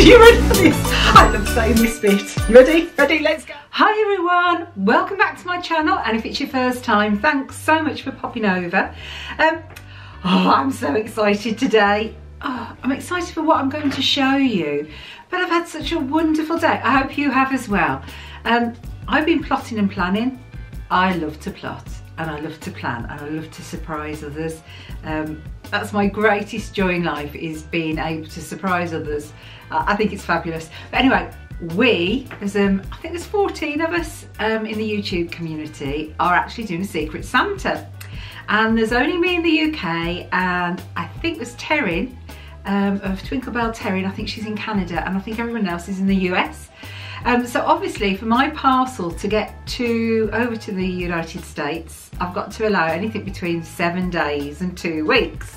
you ready for this? I love saying this bit. Ready? Ready? Let's go. Hi everyone, welcome back to my channel, and if it's your first time, thanks so much for popping over. I'm so excited today. I'm excited for what I'm going to show you, but I've had such a wonderful day. I hope you have as well. I've been plotting and planning. I love to plot and I love to plan and I love to surprise others. That's my greatest joy in life, is being able to surprise others. I think it's fabulous. But anyway, I think there's 14 of us in the YouTube community, are actually doing a Secret Santa. And there's only me in the UK, and I think there's Terrin of Twinkle Bell Terrin. I think she's in Canada, and I think everyone else is in the US. So obviously for my parcel to get over to the United States, I've got to allow anything between 7 days and 2 weeks.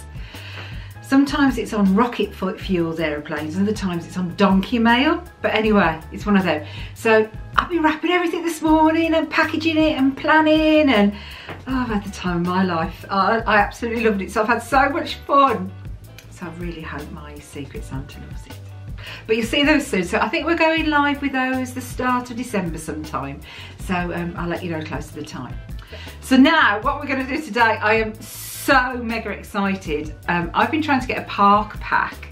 Sometimes it's on rocket fueled aeroplanes, and other times it's on donkey mail. But anyway, it's one of those. So I've been wrapping everything this morning and packaging it and planning, and I've had the time of my life. I absolutely loved it. So I've had so much fun. So I really hope my Secret Santa loves it. But you'll see those soon. So I think we're going live with those the start of December sometime. So I'll let you know close to the time. So now what we're going to do today, I am so mega excited. I've been trying to get a park pack,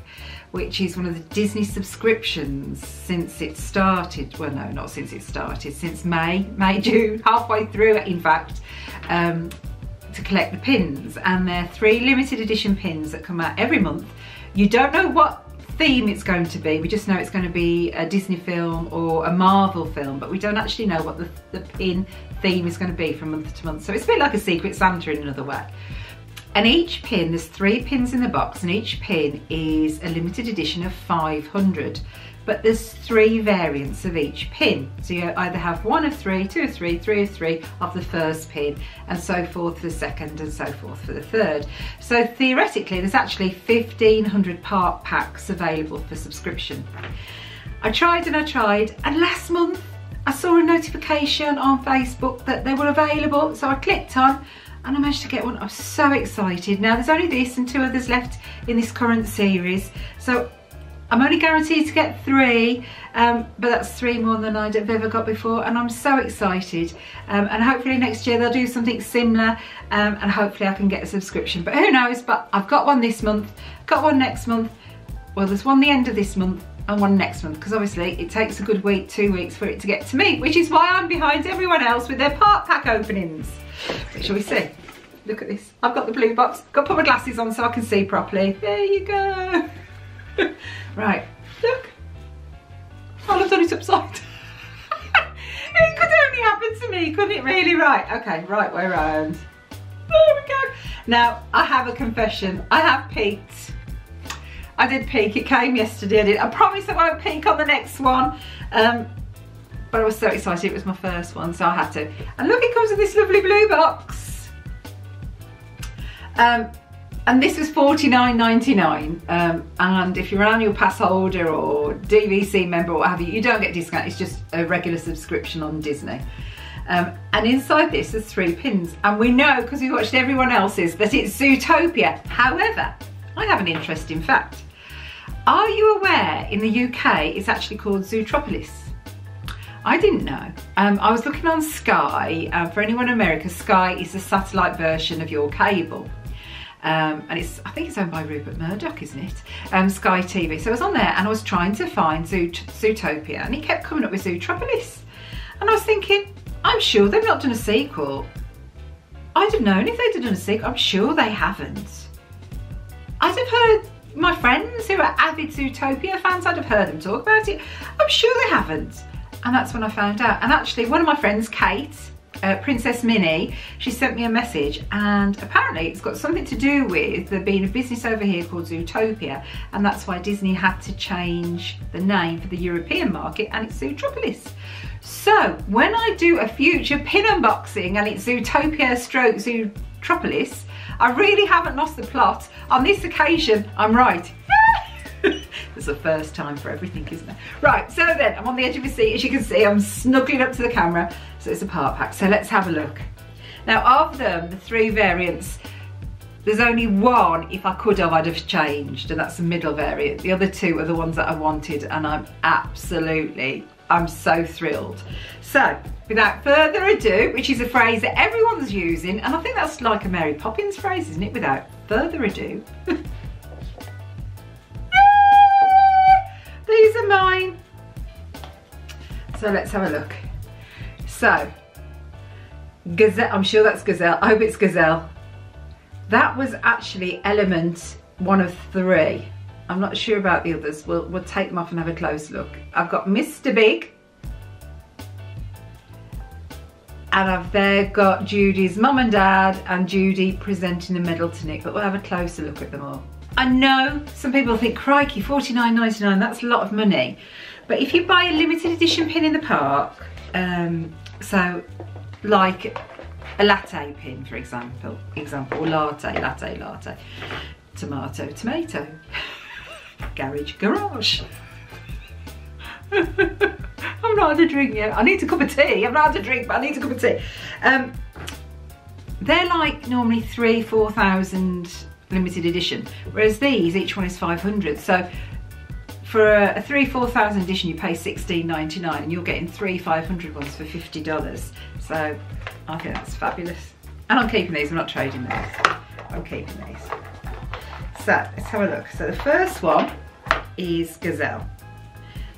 which is one of the Disney subscriptions since it started. Well, no, not since it started, since May, June, halfway through in fact, to collect the pins. And they're 3 limited edition pins that come out every month. You don't know what theme it's going to be. We just know it's going to be a Disney film or a Marvel film, but we don't actually know what the pin theme is going to be from month to month. So it's a bit like a Secret Santa in another way. And each pin, there's 3 pins in the box, and each pin is a limited edition of 500. But there's 3 variants of each pin. So you either have 1 of 3, 2 of 3, 3 of 3 of the first pin, and so forth for the second, and so forth for the third. So theoretically, there's actually 1,500 park packs available for subscription. I tried, and last month I saw a notification on Facebook that they were available. So I clicked on, and I managed to get one. I'm so excited. Now there's only this and 2 others left in this current series. So I'm only guaranteed to get 3, but that's 3 more than I'd have ever got before, and I'm so excited. And hopefully next year they'll do something similar, and hopefully I can get a subscription. But who knows, but I've got one this month, got one next month. Well, there's one the end of this month and one next month, because obviously it takes a good week, 2 weeks for it to get to me, which is why I'm behind everyone else with their park pack openings. But shall we see? Look at this. I've got the blue box. Got to put my glasses on so I can see properly. There you go. Right, look. Oh, I've done it upside down. It could only happen to me, couldn't it really? Right, okay, right way around. There we go. Now, I have a confession. I have peeked. I did peek. It came yesterday. I promise I won't peek on the next one. But I was so excited. It was my first one, so I had to. And look, it comes in this lovely blue box. And this was $49.99, and if you're an annual pass holder or DVC member or what have you, you don't get a discount. It's just a regular subscription on Disney. And inside this there's 3 pins, and we know, because we watched everyone else's, that it's Zootopia. However, I have an interesting fact. Are you aware in the UK it's actually called Zootropolis? I didn't know. I was looking on Sky. For anyone in America, Sky is the satellite version of your cable. And I think it's owned by Rupert Murdoch, isn't it? Sky TV. So I was on there and I was trying to find Zootopia, and it kept coming up with Zootropolis. And I was thinking, I'm sure they've not done a sequel. I'd have known if they'd done a sequel. I'm sure they haven't. I'd have heard my friends who are avid Zootopia fans, I'd have heard them talk about it. I'm sure they haven't. And that's when I found out. And actually one of my friends, Kate, Princess Minnie, she sent me a message, and apparently it's got something to do with there being a business over here called Zootopia, and that's why Disney had to change the name for the European market, and it's Zootropolis. So when I do a future pin unboxing and it's Zootopia stroke Zootropolis, I really haven't lost the plot. On this occasion, I'm right. It's the first time for everything, isn't it? Right, so then I'm on the edge of a seat. As you can see, I'm snuggling up to the camera. So it's a park pack. So let's have a look. Now, of them, the 3 variants, There's only one, if I could have, I'd have changed, and that's the middle variant. The other two are the ones that I wanted, and I'm so thrilled. So, without further ado, which is a phrase that everyone's using, and I think that's like a Mary Poppins phrase, isn't it? Without further ado. These are mine. So let's have a look. So, Gazelle, I'm sure that's Gazelle. I hope it's Gazelle. That was actually element 1 of 3. I'm not sure about the others. We'll take them off and have a close look. I've got Mr. Big. And I've there got Judy's mum and dad and Judy presenting a medal to Nick, but we'll have a closer look at them all. I know some people think, crikey, $49.99, that's a lot of money. But if you buy a limited edition pin in the park, so like a latte pin, for example, latte, tomato, garage. I've not had a drink yet. I need a cup of tea. I've not had a drink, but I need a cup of tea. They're like normally 3,000-4,000 limited edition, whereas these, each one is 500. So for a 3,000-4,000 edition, you pay $16.99, and you're getting 3 500 ones for $50. So I think that's fabulous. And I'm keeping these. I'm not trading these. I'm keeping these. So let's have a look. So the first one is Gazelle.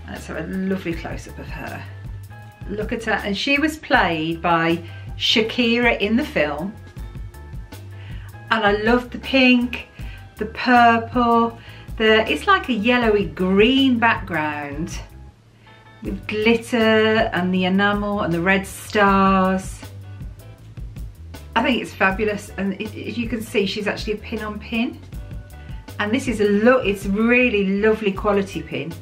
Let's have a lovely close-up of her. Look at her, and she was played by Shakira in the film. And I love the pink, the purple, it's like a yellowy green background with glitter and the enamel and the red stars. I think it's fabulous, and as you can see, she's actually a pin on pin. And this is it's really lovely quality pin.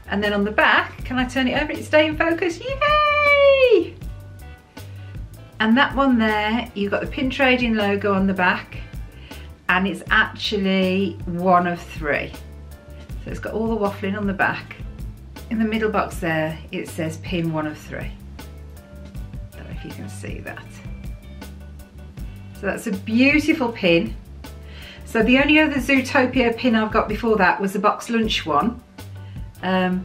And then on the back, can I turn it over? It's stay in focus, yay! And that one there, you've got the pin trading logo on the back, and it's actually 1 of 3. So it's got all the waffling on the back. In the middle box there, it says pin 1 of 3. I don't know if you can see that. So that's a beautiful pin. So the only other Zootopia pin I've got before that was the box lunch one. And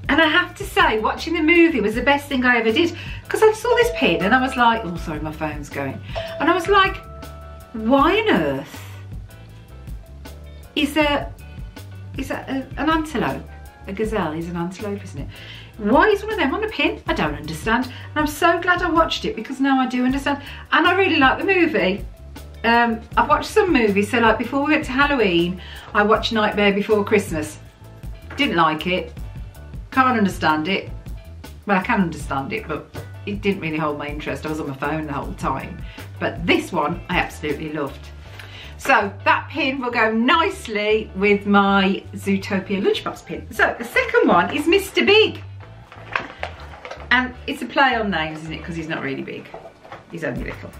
I have to say, watching the movie was the best thing I ever did, because I saw this pin and I was like, oh sorry, my phone's going, and I was like, why on earth is that an antelope? A gazelle is an antelope, isn't it? Why is one of them on a pin? I don't understand, and I'm so glad I watched it, because now I do understand, and I really like the movie. I've watched some movies, so like before we went to Halloween, I watched Nightmare Before Christmas. Didn't like it. Can't understand it. Well, I can understand it, but it didn't really hold my interest. I was on my phone the whole time. But this one, I absolutely loved. So that pin will go nicely with my Zootopia lunchbox pin. So the second one is Mr. Big. And it's a play on names, isn't it? Because he's not really big. He's only little.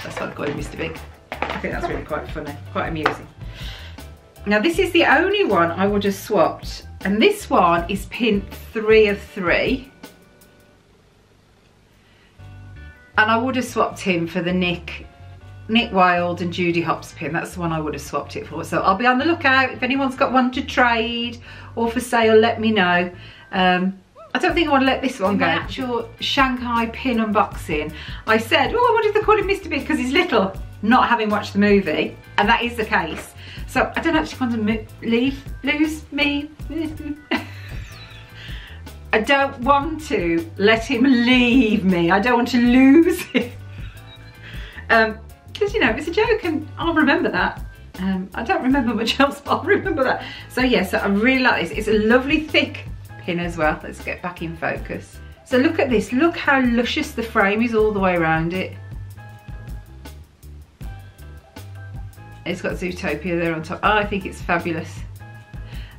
That's why I call him Mr. Big. I think that's really quite funny, quite amusing. Now this is the only one I would have swapped, and this one is pin 3 of 3. And I would have swapped him for the Nick Wilde and Judy Hopps pin. That's the one I would have swapped it for. So I'll be on the lookout. If anyone's got one to trade or for sale, let me know. I don't think I want to let this one go. Actual Shanghai pin unboxing, I said, oh, I wonder if they call him Mr. Big because he's little, not having watched the movie, and that is the case. So I don't actually want to lose me. I don't want to let him leave me. I don't want to lose him. Because, you know, it's a joke and I'll remember that. I don't remember much else, but I'll remember that. So yeah, so I really like this. It's a lovely thick pin as well. Let's get back in focus. So look at this. Look how luscious the frame is all the way around it. It's got Zootopia there on top. Oh, I think it's fabulous.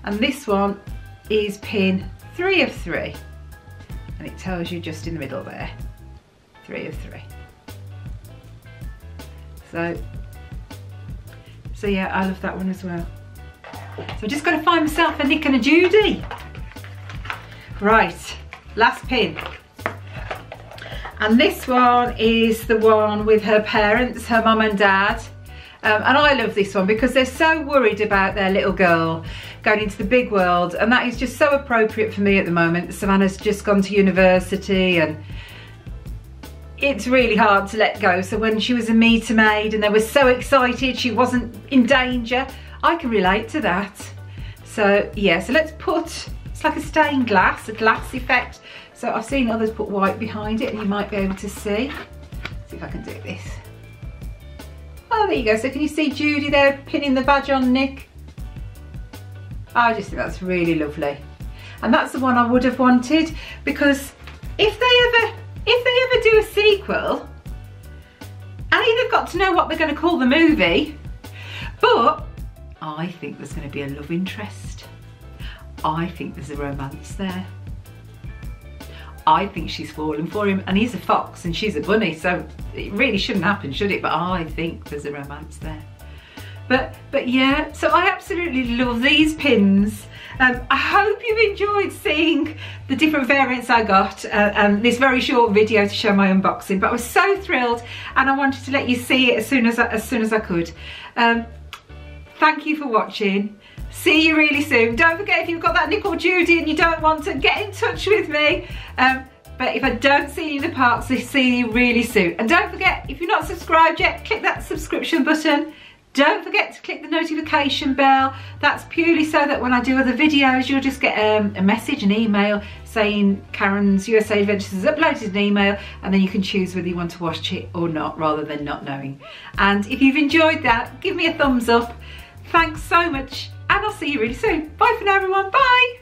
And this one is pin 3 of 3. And it tells you just in the middle there. 3 of 3. So yeah, I love that one as well. So I've just got to find myself a Nick and a Judy. Right, last pin. And this one is the one with her parents, her mum and dad. And I love this one because they're so worried about their little girl going into the big world, and that is just so appropriate for me at the moment. Savannah's just gone to university and it's really hard to let go. So when she was a meter maid and they were so excited she wasn't in danger, I can relate to that. So yeah, so let's put, it's like a stained glass, a glass effect. So I've seen others put white behind it and you might be able to see. See if I can do this. Oh, there you go. So can you see Judy there pinning the badge on Nick? I just think that's really lovely. And that's the one I would have wanted, because if they ever do a sequel, they've got to know what they're going to call the movie. But I think there's going to be a love interest. I think there's a romance there. I think she's fallen for him, and he's a fox and she's a bunny, so it really shouldn't happen, should it? But I think there's a romance there. But yeah, so I absolutely love these pins. I hope you've enjoyed seeing the different variants I got, and this very short video to show my unboxing. But I was so thrilled, and I wanted to let you see it as soon as I could. Thank you for watching. See you really soon. Don't forget, if you've got that Nick or Judy and you don't want to, get in touch with me. But if I don't see you in the parks, I'll see you really soon. And don't forget, if you're not subscribed yet, click that subscription button. Don't forget to click the notification bell. That's purely so that when I do other videos, you'll just get a message, an email saying Karen's USA Adventures has uploaded an email, and then you can choose whether you want to watch it or not, rather than not knowing. And if you've enjoyed that, give me a thumbs up. Thanks so much, and I'll see you really soon. Bye for now, everyone. Bye.